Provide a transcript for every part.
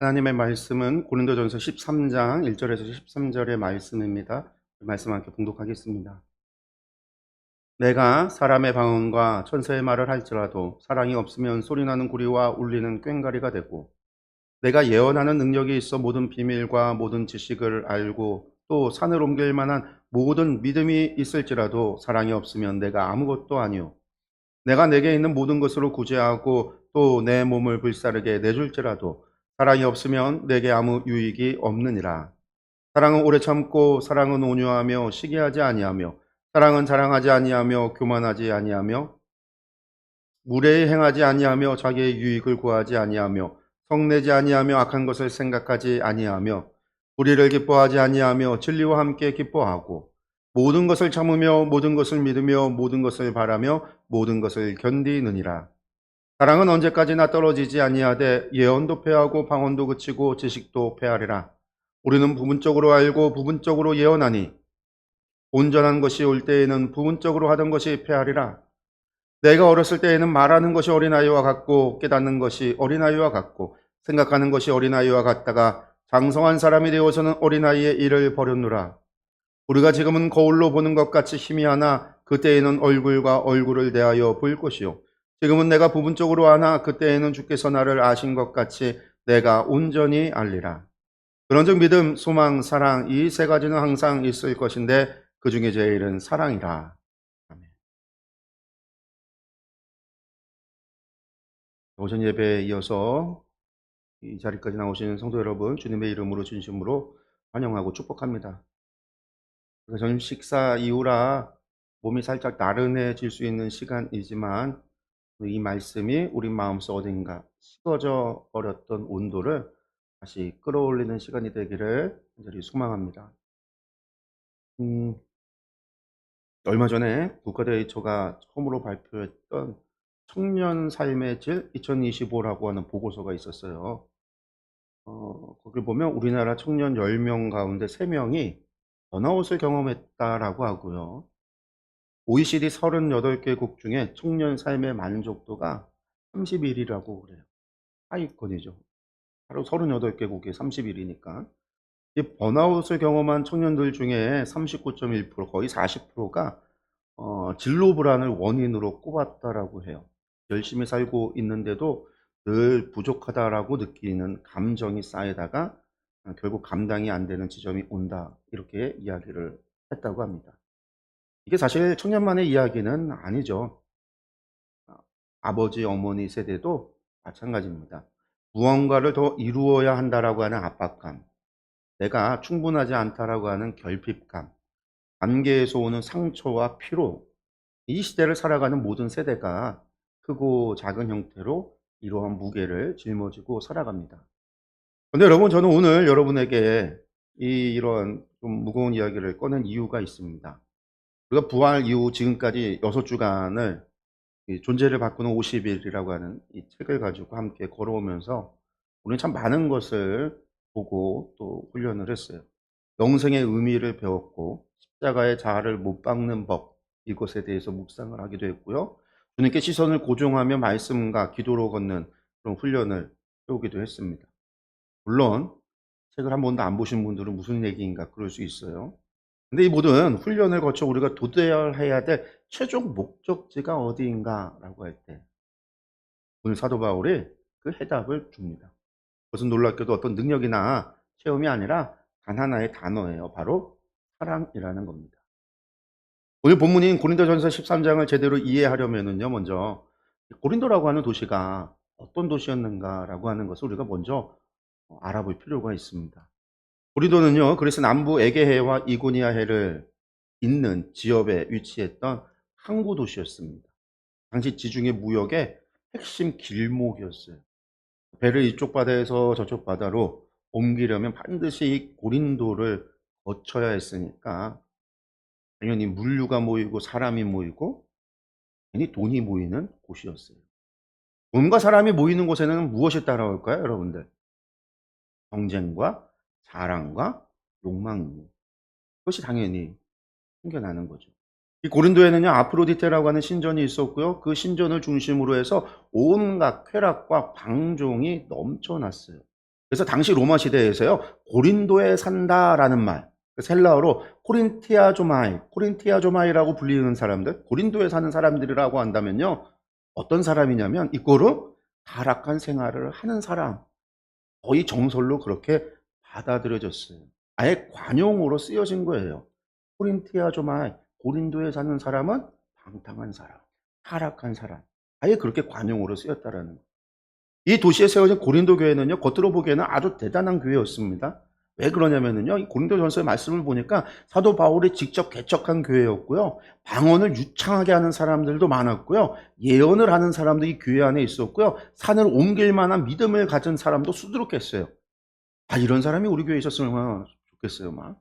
하나님의 말씀은 고린도전서 13장 1절에서 13절의 말씀입니다. 그 말씀 함께 봉독하겠습니다. 내가 사람의 방언과 천사의 말을 할지라도 사랑이 없으면 소리나는 구리와 울리는 꽹과리가 되고, 내가 예언하는 능력이 있어 모든 비밀과 모든 지식을 알고 또 산을 옮길 만한 모든 믿음이 있을지라도 사랑이 없으면 내가 아무것도 아니요, 내가 내게 있는 모든 것으로 구제하고 또 내 몸을 불사르게 내줄지라도 사랑이 없으면 내게 아무 유익이 없느니라. 사랑은 오래 참고, 사랑은 온유하며 시기하지 아니하며, 사랑은 자랑하지 아니하며 교만하지 아니하며, 무례히 행하지 아니하며 자기의 유익을 구하지 아니하며, 성내지 아니하며 악한 것을 생각하지 아니하며, 불의를 기뻐하지 아니하며 진리와 함께 기뻐하고, 모든 것을 참으며 모든 것을 믿으며 모든 것을 바라며 모든 것을 견디느니라. 사랑은 언제까지나 떨어지지 아니하되 예언도 패하고 방언도 그치고 지식도 패하리라. 우리는 부분적으로 알고 부분적으로 예언하니 온전한 것이 올 때에는 부분적으로 하던 것이 패하리라. 내가 어렸을 때에는 말하는 것이 어린아이와 같고 깨닫는 것이 어린아이와 같고 생각하는 것이 어린아이와 같다가 장성한 사람이 되어서는 어린아이의 일을 버렸노라. 우리가 지금은 거울로 보는 것 같이 희미하나 그때에는 얼굴과 얼굴을 대하여 볼 것이요, 지금은 내가 부분적으로 아나 그때에는 주께서 나를 아신 것 같이 내가 온전히 알리라. 그런즉 믿음, 소망, 사랑, 이 세 가지는 항상 있을 것인데 그 중에 제일은 사랑이라. 아멘. 오전 예배에 이어서 이 자리까지 나오신 성도 여러분, 주님의 이름으로 진심으로 환영하고 축복합니다. 저녁 식사 이후라 몸이 살짝 나른해질 수 있는 시간이지만 이 말씀이 우리 마음속 어딘가 식어져 버렸던 온도를 다시 끌어올리는 시간이 되기를 간절히 소망합니다. 음, 얼마 전에 국가대의처가 처음으로 발표했던 청년 삶의 질 2025라고 하는 보고서가 있었어요. 거길 보면 우리나라 청년 10명 가운데 3명이 번아웃을 경험했다라고 하고요. OECD 38개국 중에 청년 삶의 만족도가 31위라고 그래요. 하위권이죠. 바로 38개국에 31위니까. 이 번아웃을 경험한 청년들 중에 39.1%, 거의 40%가 진로 불안을 원인으로 꼽았다라고 해요. 열심히 살고 있는데도 늘 부족하다라고 느끼는 감정이 쌓이다가 결국 감당이 안 되는 지점이 온다, 이렇게 이야기를 했다고 합니다. 이게 사실 청년만의 이야기는 아니죠. 아버지, 어머니 세대도 마찬가지입니다. 무언가를 더 이루어야 한다라고 하는 압박감, 내가 충분하지 않다라고 하는 결핍감, 관계에서 오는 상처와 피로, 이 시대를 살아가는 모든 세대가 크고 작은 형태로 이러한 무게를 짊어지고 살아갑니다. 근데 여러분, 저는 오늘 여러분에게 이런 좀 무거운 이야기를 꺼낸 이유가 있습니다. 우리가 부활 이후 지금까지 6주간을 이 존재를 바꾸는 50일이라고 하는 이 책을 가지고 함께 걸어오면서 우리는 참 많은 것을 보고 또 훈련을 했어요. 영생의 의미를 배웠고 십자가의 자아를 못 박는 법, 이것에 대해서 묵상을 하기도 했고요. 주님께 시선을 고정하며 말씀과 기도로 걷는 그런 훈련을 해오기도 했습니다. 물론 책을 한 번도 안 보신 분들은 무슨 얘기인가 그럴 수 있어요. 근데 이 모든 훈련을 거쳐 우리가 도달해야 될 최종 목적지가 어디인가라고 할 때 오늘 사도 바울이 그 해답을 줍니다. 그것은 놀랍게도 어떤 능력이나 체험이 아니라 단 하나의 단어예요. 바로 사랑이라는 겁니다. 오늘 본문인 고린도전서 13장을 제대로 이해하려면은요, 먼저 고린도라고 하는 도시가 어떤 도시였는가라고 하는 것을 우리가 먼저 알아볼 필요가 있습니다. 고린도는요, 그리스 남부 에게해와 이고니아해를 잇는 지역에 위치했던 항구 도시였습니다. 당시 지중해 무역의 핵심 길목이었어요. 배를 이쪽 바다에서 저쪽 바다로 옮기려면 반드시 이 고린도를 거쳐야 했으니까 당연히 물류가 모이고 사람이 모이고 괜히 돈이 모이는 곳이었어요. 돈과 사람이 모이는 곳에는 무엇이 따라올까요, 여러분들? 경쟁과 자랑과 욕망입니다. 그것이 당연히 생겨나는 거죠. 이 고린도에는요, 아프로디테라고 하는 신전이 있었고요. 그 신전을 중심으로 해서 온갖 쾌락과 방종이 넘쳐났어요. 그래서 당시 로마 시대에서요, 고린도에 산다라는 말, 그래서 헬라어로 코린티아조마이라고 불리는 사람들, 고린도에 사는 사람들이라고 한다면요, 어떤 사람이냐면 이거로 타락한 생활을 하는 사람, 거의 정설로 그렇게 받아들여졌어요. 아예 관용으로 쓰여진 거예요. 코린티아조마이, 고린도에 사는 사람은 방탕한 사람, 타락한 사람. 아예 그렇게 관용으로 쓰였다라는 거예요. 이 도시에 세워진 고린도 교회는요, 겉으로 보기에는 아주 대단한 교회였습니다. 왜 그러냐면요, 이 고린도전서의 말씀을 보니까 사도 바울이 직접 개척한 교회였고요, 방언을 유창하게 하는 사람들도 많았고요, 예언을 하는 사람도 이 교회 안에 있었고요, 산을 옮길 만한 믿음을 가진 사람도 수두룩했어요. 아, 이런 사람이 우리 교회에 있었으면 얼마나 좋겠어요, 막.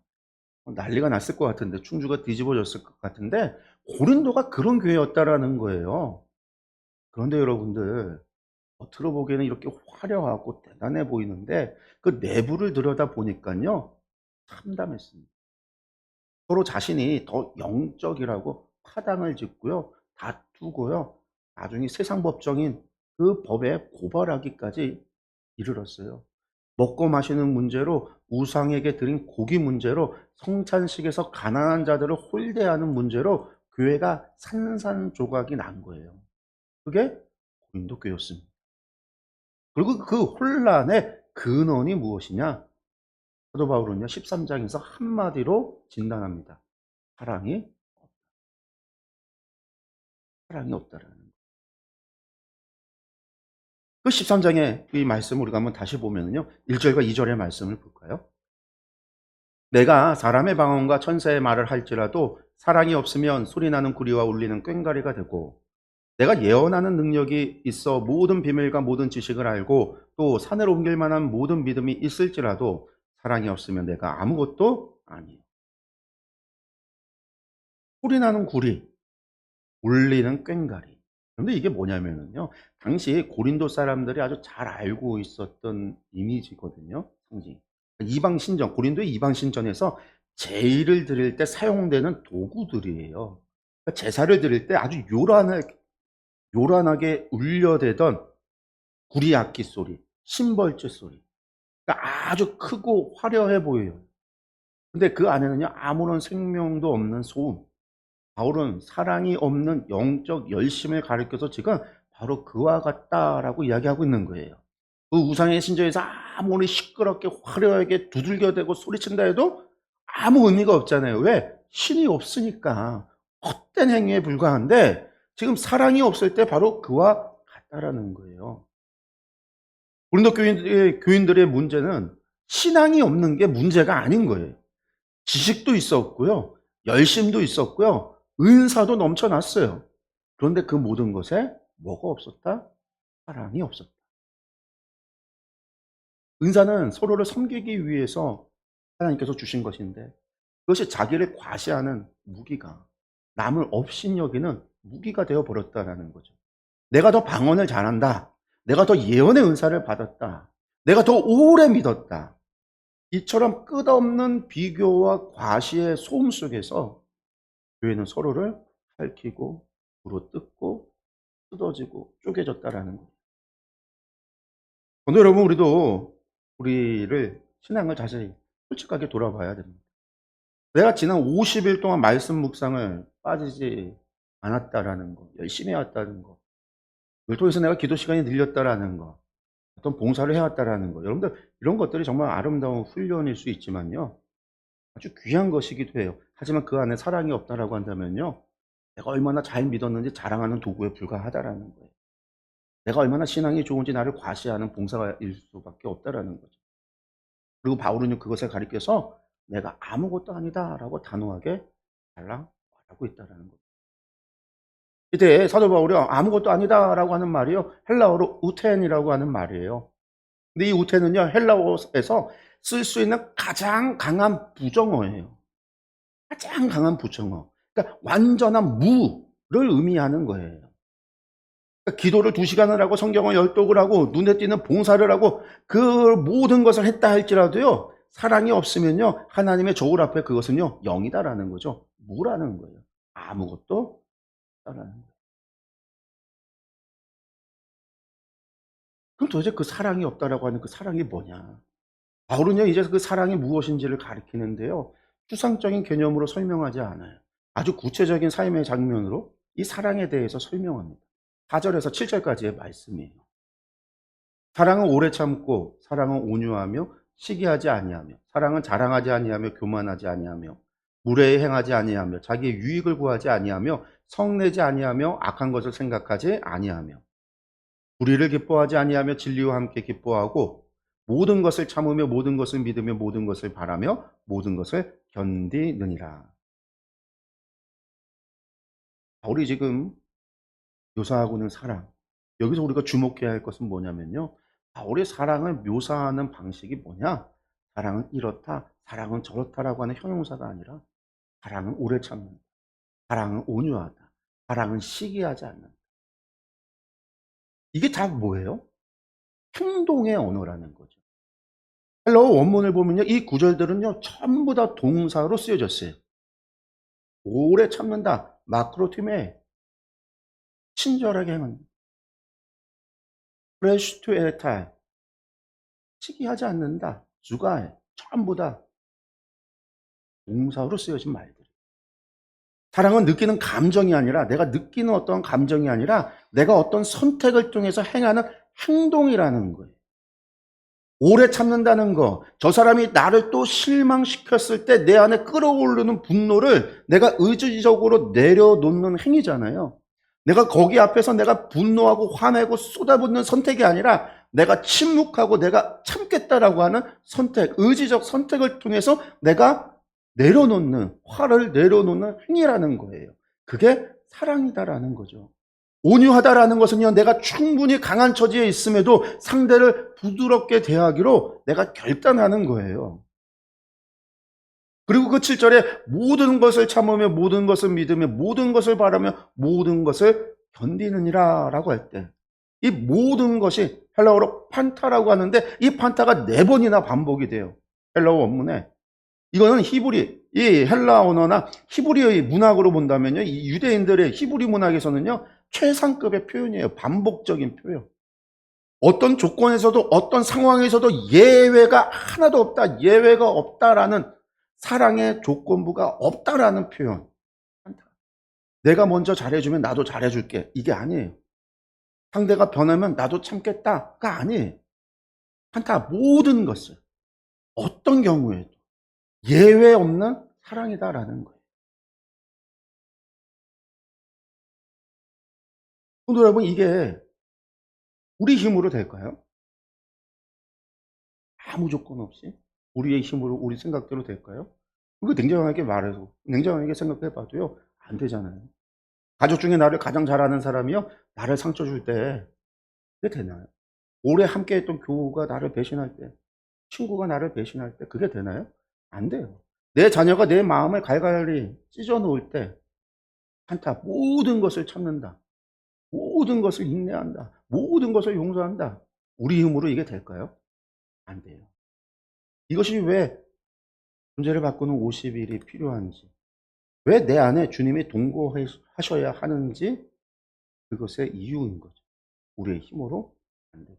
난리가 났을 것 같은데, 충주가 뒤집어졌을 것 같은데, 고린도가 그런 교회였다라는 거예요. 그런데 여러분들, 겉으로 보기에는 이렇게 화려하고 대단해 보이는데, 그 내부를 들여다 보니까요, 참담했습니다. 서로 자신이 더 영적이라고 파당을 짓고요, 다투고요, 나중에 세상 법정인 그 법에 고발하기까지 이르렀어요. 먹고 마시는 문제로, 우상에게 드린 고기 문제로, 성찬식에서 가난한 자들을 홀대하는 문제로 교회가 산산조각이 난 거예요. 그게 고린도 교회였습니다. 그리고 그 혼란의 근원이 무엇이냐? 사도 바울은요, 13장에서 한마디로 진단합니다. 사랑이, 사랑이 없다라는 거예요. 그 13장의 이 말씀을 우리가 한번 다시 보면요, 1절과 2절의 말씀을 볼까요? 내가 사람의 방언과 천사의 말을 할지라도 사랑이 없으면 소리나는 구리와 울리는 꽹과리가 되고, 내가 예언하는 능력이 있어 모든 비밀과 모든 지식을 알고 또 산을 옮길 만한 모든 믿음이 있을지라도 사랑이 없으면 내가 아무것도 아니에요. 소리나는 구리, 울리는 꽹과리. 그런데 이게 뭐냐면요, 당시 고린도 사람들이 아주 잘 알고 있었던 이미지거든요. 상징. 이방 신전, 고린도의 이방 신전에서 제의를 드릴 때 사용되는 도구들이에요. 그러니까 제사를 드릴 때 아주 요란하게 울려대던 구리 악기 소리, 심벌재 소리. 그러니까 아주 크고 화려해 보여요. 근데 그 안에는요, 아무런 생명도 없는 소음. 바울은 사랑이 없는 영적 열심을 가리켜서 지금 바로 그와 같다라고 이야기하고 있는 거예요. 그 우상의 신전에서 아무리 시끄럽게 화려하게 두들겨대고 소리친다 해도 아무 의미가 없잖아요. 왜? 신이 없으니까 헛된 행위에 불과한데, 지금 사랑이 없을 때 바로 그와 같다라는 거예요. 고린도 교인들의 문제는 신앙이 없는 게 문제가 아닌 거예요. 지식도 있었고요, 열심도 있었고요, 은사도 넘쳐났어요. 그런데 그 모든 것에 뭐가 없었다? 사랑이 없었다. 은사는 서로를 섬기기 위해서 하나님께서 주신 것인데, 그것이 자기를 과시하는 무기가, 남을 업신여기는 무기가 되어 버렸다라는 거죠. 내가 더 방언을 잘한다, 내가 더 예언의 은사를 받았다, 내가 더 오래 믿었다, 이처럼 끝없는 비교와 과시의 소음 속에서 교회는 서로를 핥히고 물어뜯고 뜯어지고 쪼개졌다라는 거예요. 근데 여러분, 우리도 우리를 신앙을 자세히 솔직하게 돌아봐야 됩니다. 내가 지난 50일 동안 말씀 묵상을 빠지지 않았다라는 거, 열심히 해왔다는 거, 그걸 통해서 내가 기도 시간이 늘렸다라는 거, 어떤 봉사를 해왔다라는 거, 여러분들 이런 것들이 정말 아름다운 훈련일 수 있지만요, 아주 귀한 것이기도 해요. 하지만 그 안에 사랑이 없다라고 한다면요, 내가 얼마나 잘 믿었는지 자랑하는 도구에 불과하다라는 거예요. 내가 얼마나 신앙이 좋은지 나를 과시하는 봉사일 수밖에 없다라는 거죠. 그리고 바울은 그것을 가리켜서 내가 아무것도 아니다라고 단호하게 말하고 있다라는 거죠. 이때 사도 바울이 아무것도 아니다라고 하는 말이요, 헬라어로 우텐이라고 하는 말이에요. 근데 이 우텐은요, 헬라어에서 쓸 수 있는 가장 강한 부정어예요. 가장 강한 부정어. 그러니까 완전한 무를 의미하는 거예요. 그러니까 기도를 2시간을 하고 성경을 열독을 하고 눈에 띄는 봉사를 하고 그 모든 것을 했다 할지라도요, 사랑이 없으면요, 하나님의 저울 앞에 그것은요, 0이다라는 거죠. 무라는 거예요. 아무것도 없다라는 거예요. 그럼 도대체 그 사랑이 없다라고 하는 그 사랑이 뭐냐? 바울은요, 이제 그 사랑이 무엇인지를 가리키는데요. 추상적인 개념으로 설명하지 않아요. 아주 구체적인 삶의 장면으로 이 사랑에 대해서 설명합니다. 4절에서 7절까지의 말씀이에요. 사랑은 오래 참고, 사랑은 온유하며 시기하지 아니하며, 사랑은 자랑하지 아니하며 교만하지 아니하며, 무례히 행하지 아니하며, 자기의 유익을 구하지 아니하며, 성내지 아니하며, 악한 것을 생각하지 아니하며, 불의를 기뻐하지 아니하며 진리와 함께 기뻐하고, 모든 것을 참으며 모든 것을 믿으며 모든 것을 바라며 모든 것을 견디느니라. 바울이 지금 묘사하고는 사랑. 여기서 우리가 주목해야 할 것은 뭐냐면요. 바울의 사랑을 묘사하는 방식이 뭐냐? 사랑은 이렇다, 사랑은 저렇다라고 하는 형용사가 아니라 사랑은 오래 참는다, 사랑은 온유하다, 사랑은 시기하지 않는다. 이게 다 뭐예요? 행동의 언어라는 거죠. 헬라어 원문을 보면요, 이 구절들은요 전부 다 동사로 쓰여졌어요. 오래 참는다, 마크로티메, 친절하게 행한다, 프레시 투 에탈, 시기하지 않는다, 주가해, 전부 다 동사로 쓰여진 말들. 사랑은 느끼는 감정이 아니라, 내가 느끼는 어떤 감정이 아니라 내가 어떤 선택을 통해서 행하는 행동이라는 거예요. 오래 참는다는 거, 저 사람이 나를 또 실망시켰을 때 내 안에 끌어오르는 분노를 내가 의지적으로 내려놓는 행위잖아요. 내가 거기 앞에서 내가 분노하고 화내고 쏟아붓는 선택이 아니라 내가 침묵하고 내가 참겠다라고 하는 선택, 의지적 선택을 통해서 내가 내려놓는, 화를 내려놓는 행위라는 거예요. 그게 사랑이다라는 거죠. 온유하다라는 것은요, 내가 충분히 강한 처지에 있음에도 상대를 부드럽게 대하기로 내가 결단하는 거예요. 그리고 그 7절에 모든 것을 참으며 모든 것을 믿으며 모든 것을 바라며 모든 것을 견디느니라 라고 할 때, 이 모든 것이 헬라어로 판타라고 하는데 이 판타가 4번이나 반복이 돼요. 헬라어 원문에. 이거는 히브리, 이 헬라 언어나 히브리의 문학으로 본다면요, 이 유대인들의 히브리 문학에서는요, 최상급의 표현이에요. 반복적인 표현. 어떤 조건에서도 어떤 상황에서도 예외가 하나도 없다, 예외가 없다라는, 사랑의 조건부가 없다라는 표현. 내가 먼저 잘해주면 나도 잘해줄게, 이게 아니에요. 상대가 변하면 나도 참겠다가 아니에요. 한타 모든 것을 어떤 경우에도 예외 없는 사랑이다라는 거예요. 성도 여러분, 이게 우리 힘으로 될까요? 아무 조건 없이 우리의 힘으로, 우리 생각대로 될까요? 그거 냉정하게 말해서, 냉정하게 생각해 봐도요, 안 되잖아요. 가족 중에 나를 가장 잘 아는 사람이요, 나를 상처 줄 때 그게 되나요? 오래 함께 했던 교우가 나를 배신할 때, 친구가 나를 배신할 때 그게 되나요? 안 돼요. 내 자녀가 내 마음을 갈갈이 찢어 놓을 때 한타 모든 것을 참는다, 모든 것을 인내한다, 모든 것을 용서한다. 우리 힘으로 이게 될까요? 안 돼요. 이것이 왜 문제를 바꾸는 50일이 필요한지, 왜 내 안에 주님이 동거하셔야 하는지, 그것의 이유인 거죠. 우리의 힘으로 안 되고.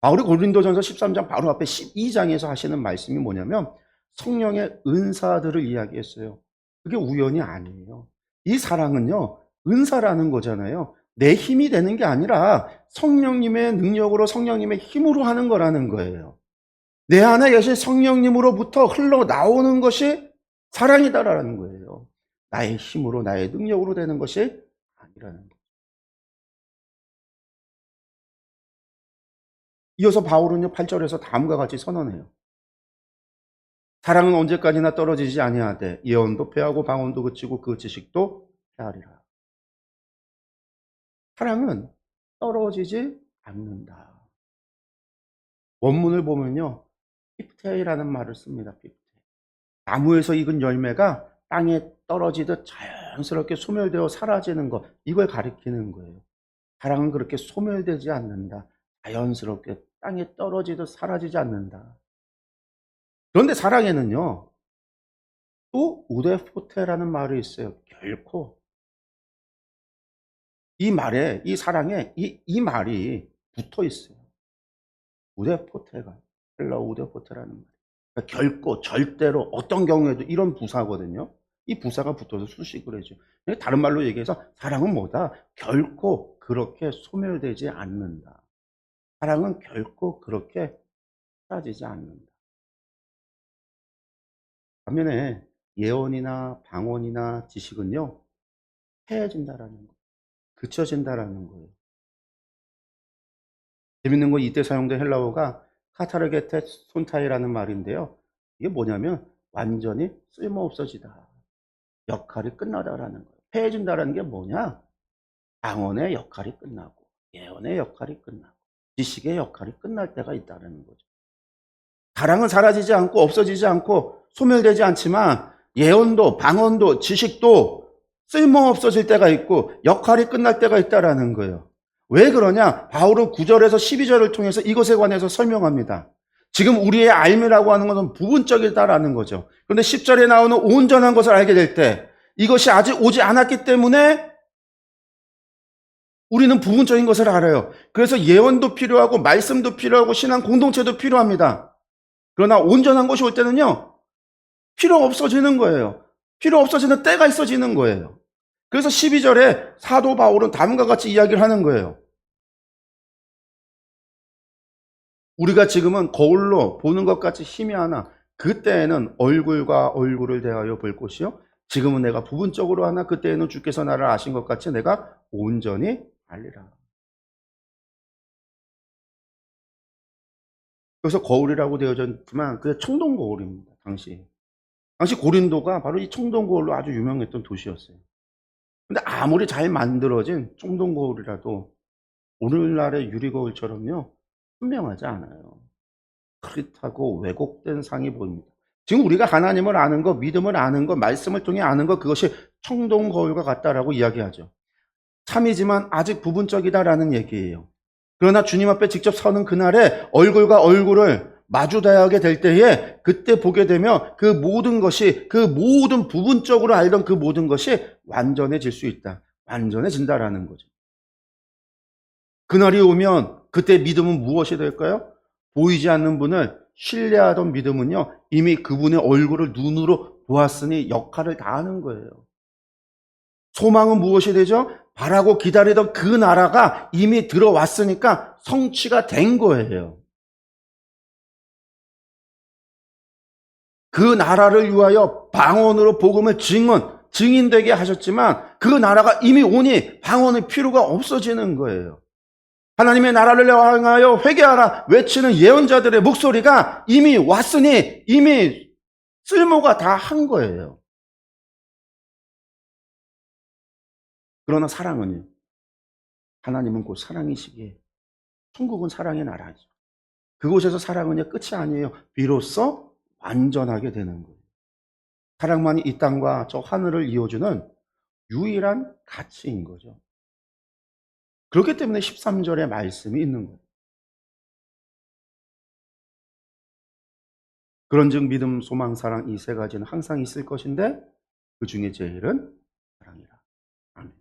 바울이 고린도전서 13장 바로 앞에 12장에서 하시는 말씀이 뭐냐면 성령의 은사들을 이야기했어요. 그게 우연이 아니에요. 이 사랑은요, 은사라는 거잖아요. 내 힘이 되는 게 아니라 성령님의 능력으로, 성령님의 힘으로 하는 거라는 거예요. 내 안에 계신 성령님으로부터 흘러나오는 것이 사랑이다라는 거예요. 나의 힘으로, 나의 능력으로 되는 것이 아니라는 거예요. 이어서 바울은요, 8절에서 다음과 같이 선언해요. 사랑은 언제까지나 떨어지지 아니하되 예언도 패하고 방언도 그치고 그 지식도 패하리라. 사랑은 떨어지지 않는다. 원문을 보면요, 피프테이라는 말을 씁니다. 피프테. 나무에서 익은 열매가 땅에 떨어지듯 자연스럽게 소멸되어 사라지는 것, 이걸 가리키는 거예요. 사랑은 그렇게 소멸되지 않는다. 자연스럽게 땅에 떨어지듯 사라지지 않는다. 그런데 사랑에는요, 또 우데포테라는 말이 있어요. 결코. 이 말에, 이 사랑에 이 말이 붙어 있어요. 우데포테가. 헬라어 우데포테라는 말. 그러니까 결코, 절대로, 어떤 경우에도 이런 부사거든요. 이 부사가 붙어서 수식을 해줘. 다른 말로 얘기해서 사랑은 뭐다? 결코 그렇게 소멸되지 않는다. 사랑은 결코 그렇게 사라지지 않는다. 반면에 예언이나 방언이나 지식은요, 해해진다라는 거예요. 그쳐진다라는 거예요. 재밌는 건 이때 사용된 헬라어가 카타르게테 손타이라는 말인데요. 이게 뭐냐면 완전히 쓸모 없어지다. 역할이 끝나다라는 거예요. 해해진다라는 게 뭐냐? 방언의 역할이 끝나고 예언의 역할이 끝나고 지식의 역할이 끝날 때가 있다는 거죠. 사랑은 사라지지 않고 없어지지 않고 소멸되지 않지만 예언도 방언도 지식도 쓸모없어질 때가 있고 역할이 끝날 때가 있다는 거예요. 왜 그러냐? 바울은 9절에서 12절을 통해서 이것에 관해서 설명합니다. 지금 우리의 알미라고 하는 것은 부분적이다라는 거죠. 그런데 10절에 나오는 온전한 것을 알게 될 때 이것이 아직 오지 않았기 때문에 우리는 부분적인 것을 알아요. 그래서 예언도 필요하고 말씀도 필요하고 신앙 공동체도 필요합니다. 그러나 온전한 것이 올 때는요, 필요 없어지는 거예요. 필요 없어지는 때가 있어지는 거예요. 그래서 12절에 사도 바울은 다음과 같이 이야기를 하는 거예요. 우리가 지금은 거울로 보는 것 같이 희미하나 그때에는 얼굴과 얼굴을 대하여 볼 것이요. 지금은 내가 부분적으로 하나 그때에는 주께서 나를 아신 것 같이 내가 온전히 알리라. 그래서 거울이라고 되어져 있지만 그게 청동 거울입니다. 당시 고린도가 바로 이 청동 거울로 아주 유명했던 도시였어요. 근데 아무리 잘 만들어진 청동 거울이라도 오늘날의 유리 거울처럼요 선명하지 않아요. 흐릿하고 왜곡된 상이 보입니다. 지금 우리가 하나님을 아는 것, 믿음을 아는 것, 말씀을 통해 아는 것, 그것이 청동 거울과 같다라고 이야기하죠. 참이지만 아직 부분적이다라는 얘기예요. 그러나 주님 앞에 직접 서는 그날에 얼굴과 얼굴을 마주대하게 될 때에 그때 보게 되면 그 모든 것이, 그 모든 부분적으로 알던 그 모든 것이 완전해질 수 있다. 완전해진다라는 거죠. 그날이 오면 그때 믿음은 무엇이 될까요? 보이지 않는 분을 신뢰하던 믿음은요, 이미 그분의 얼굴을 눈으로 보았으니 역할을 다 하는 거예요. 소망은 무엇이 되죠? 바라고 기다리던 그 나라가 이미 들어왔으니까 성취가 된 거예요. 그 나라를 위하여 방언으로 복음을 증인되게 하셨지만 그 나라가 이미 오니 방언의 필요가 없어지는 거예요. 하나님의 나라를 향하여 회개하라 외치는 예언자들의 목소리가 이미 왔으니 이미 쓸모가 다 한 거예요. 그러나 사랑은요. 하나님은 곧 사랑이시기에 천국은 사랑의 나라죠. 그곳에서 사랑은요 끝이 아니에요. 비로소 완전하게 되는 거예요. 사랑만이 이 땅과 저 하늘을 이어주는 유일한 가치인 거죠. 그렇기 때문에 13절의 말씀이 있는 거예요. 그런즉 믿음, 소망, 사랑 이 세 가지는 항상 있을 것인데 그 중에 제일은 사랑이라. 아멘.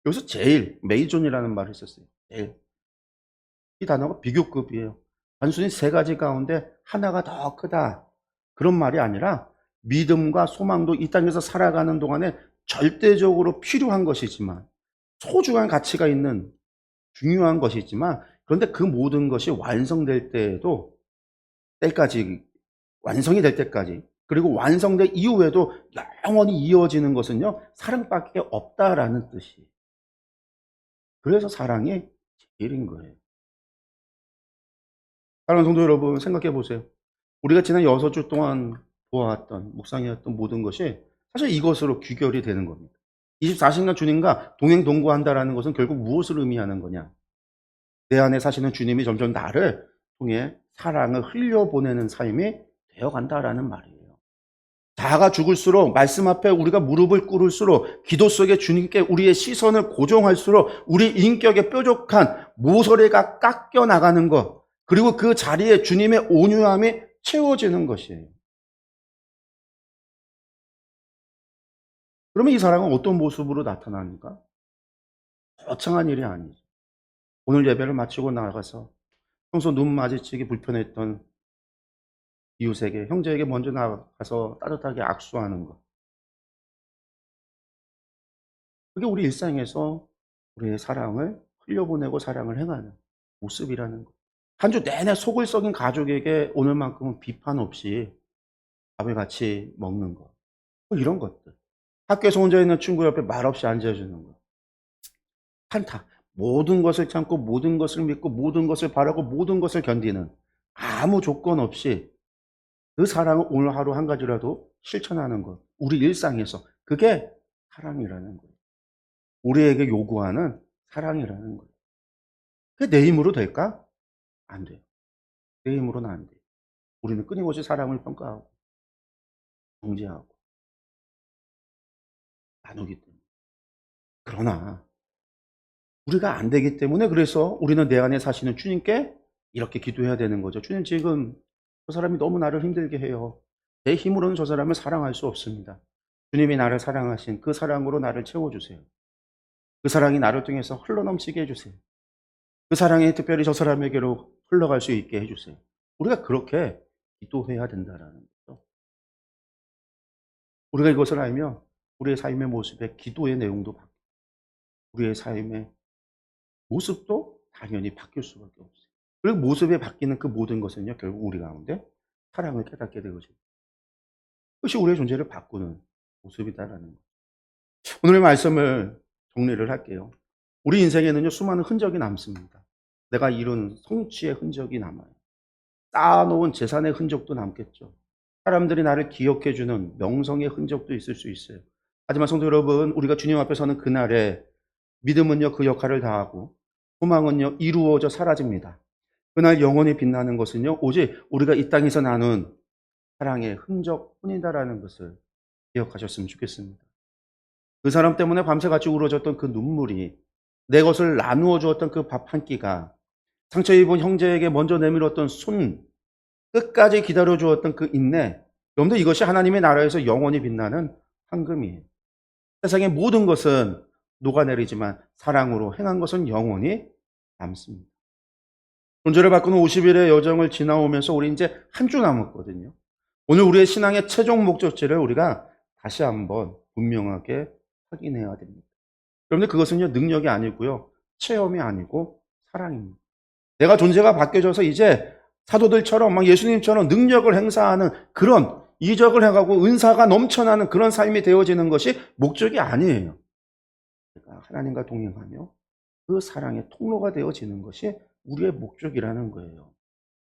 여기서 제일, 메이존이라는 말을 썼어요. 제일. 이 단어가 비교급이에요. 단순히 세 가지 가운데 하나가 더 크다. 그런 말이 아니라 믿음과 소망도 이 땅에서 살아가는 동안에 절대적으로 필요한 것이지만 소중한 가치가 있는 중요한 것이지만 그런데 그 모든 것이 완성될 때에도 때까지 완성이 될 때까지 그리고 완성된 이후에도 영원히 이어지는 것은요 사랑밖에 없다라는 뜻이에요. 그래서 사랑이 제일인 거예요. 사랑하는 성도 여러분 생각해 보세요. 우리가 지난 6주 동안 보아왔던 묵상해왔던 모든 것이 사실 이것으로 귀결이 되는 겁니다. 24시간 주님과 동행 동거한다라는 것은 결국 무엇을 의미하는 거냐? 내 안에 사시는 주님이 점점 나를 통해 사랑을 흘려보내는 삶이 되어간다라는 말이에요. 자아가 죽을수록 말씀 앞에 우리가 무릎을 꿇을수록 기도 속에 주님께 우리의 시선을 고정할수록 우리 인격의 뾰족한 모서리가 깎여 나가는 것 그리고 그 자리에 주님의 온유함이 채워지는 것이에요. 그러면 이 사랑은 어떤 모습으로 나타납니까? 거창한 일이 아니죠. 오늘 예배를 마치고 나가서 평소 눈 마주치기 불편했던 이웃에게, 형제에게 먼저 나가서 따뜻하게 악수하는 것. 그게 우리 일상에서 우리의 사랑을 흘려보내고 사랑을 행하는 모습이라는 것. 한 주 내내 속을 썩인 가족에게 오늘만큼은 비판 없이 밥을 같이 먹는 것. 뭐 이런 것들. 학교에서 혼자 있는 친구 옆에 말없이 앉아주는 것. 한타. 모든 것을 참고 모든 것을 믿고 모든 것을 바라고 모든 것을 견디는 아무 조건 없이 그 사랑을 오늘 하루 한 가지라도 실천하는 것. 우리 일상에서. 그게 사랑이라는 거예요. 우리에게 요구하는 사랑이라는 거예요. 그게 내 힘으로 될까? 안 돼요. 내 힘으로는 안 돼요. 우리는 끊임없이 사랑을 평가하고 정죄하고 나누기 때문에. 그러나 우리가 안 되기 때문에 그래서 우리는 내 안에 사시는 주님께 이렇게 기도해야 되는 거죠. 주님, 지금 저 사람이 너무 나를 힘들게 해요. 내 힘으로는 저 사람을 사랑할 수 없습니다. 주님이 나를 사랑하신 그 사랑으로 나를 채워주세요. 그 사랑이 나를 통해서 흘러넘치게 해주세요. 그 사랑이 특별히 저 사람에게로 흘러갈 수 있게 해주세요. 우리가 그렇게 기도해야 된다라는 거죠. 우리가 이것을 알면 우리의 삶의 모습에 기도의 내용도 바뀌고 우리의 삶의 모습도 당연히 바뀔 수밖에 없어요. 그리고 모습이 바뀌는 그 모든 것은요, 결국 우리 가운데 사랑을 깨닫게 되어집니다. 그것이 우리의 존재를 바꾸는 모습이다라는 거예요. 오늘의 말씀을 정리를 할게요. 우리 인생에는요, 수많은 흔적이 남습니다. 내가 이룬 성취의 흔적이 남아요. 쌓아놓은 재산의 흔적도 남겠죠. 사람들이 나를 기억해주는 명성의 흔적도 있을 수 있어요. 하지만 성도 여러분, 우리가 주님 앞에 서는 그날에 믿음은요, 그 역할을 다하고 소망은요, 이루어져 사라집니다. 그날 영원히 빛나는 것은요, 오직 우리가 이 땅에서 나눈 사랑의 흔적뿐이다라는 것을 기억하셨으면 좋겠습니다. 그 사람 때문에 밤새 같이 울어졌던 그 눈물이, 내 것을 나누어 주었던 그 밥 한 끼가, 상처 입은 형제에게 먼저 내밀었던 손, 끝까지 기다려 주었던 그 인내, 여러분들 이것이 하나님의 나라에서 영원히 빛나는 황금이에요. 세상의 모든 것은 녹아내리지만 사랑으로 행한 것은 영원히 남습니다. 존재를 바꾸는 50일의 여정을 지나오면서 우리 이제 한 주 남았거든요. 오늘 우리의 신앙의 최종 목적지를 우리가 다시 한번 분명하게 확인해야 됩니다. 여러분들 그것은요, 능력이 아니고요, 체험이 아니고 사랑입니다. 내가 존재가 바뀌어져서 이제 사도들처럼 막 예수님처럼 능력을 행사하는 그런 이적을 해가고 은사가 넘쳐나는 그런 삶이 되어지는 것이 목적이 아니에요. 내가 하나님과 동행하며 그 사랑의 통로가 되어지는 것이 우리의 목적이라는 거예요.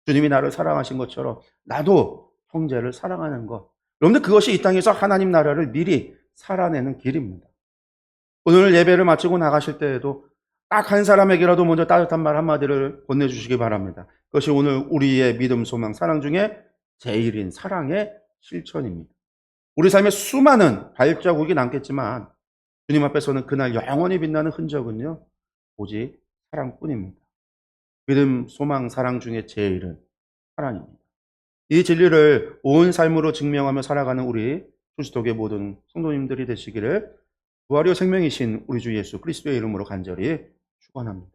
주님이 나를 사랑하신 것처럼 나도 형제를 사랑하는 것. 여러분들 그것이 이 땅에서 하나님 나라를 미리 살아내는 길입니다. 오늘 예배를 마치고 나가실 때에도 딱 한 사람에게라도 먼저 따뜻한 말 한마디를 건네주시기 바랍니다. 그것이 오늘 우리의 믿음, 소망, 사랑 중에 제일인 사랑의 실천입니다. 우리 삶에 수많은 발자국이 남겠지만 주님 앞에서는 그날 영원히 빛나는 흔적은요, 오직 사랑뿐입니다. 믿음, 소망, 사랑 중에 제일은 사랑입니다. 이 진리를 온 삶으로 증명하며 살아가는 우리 초지독의 모든 성도님들이 되시기를 부활의 생명이신 우리 주 예수 그리스도의 이름으로 간절히 축원합니다.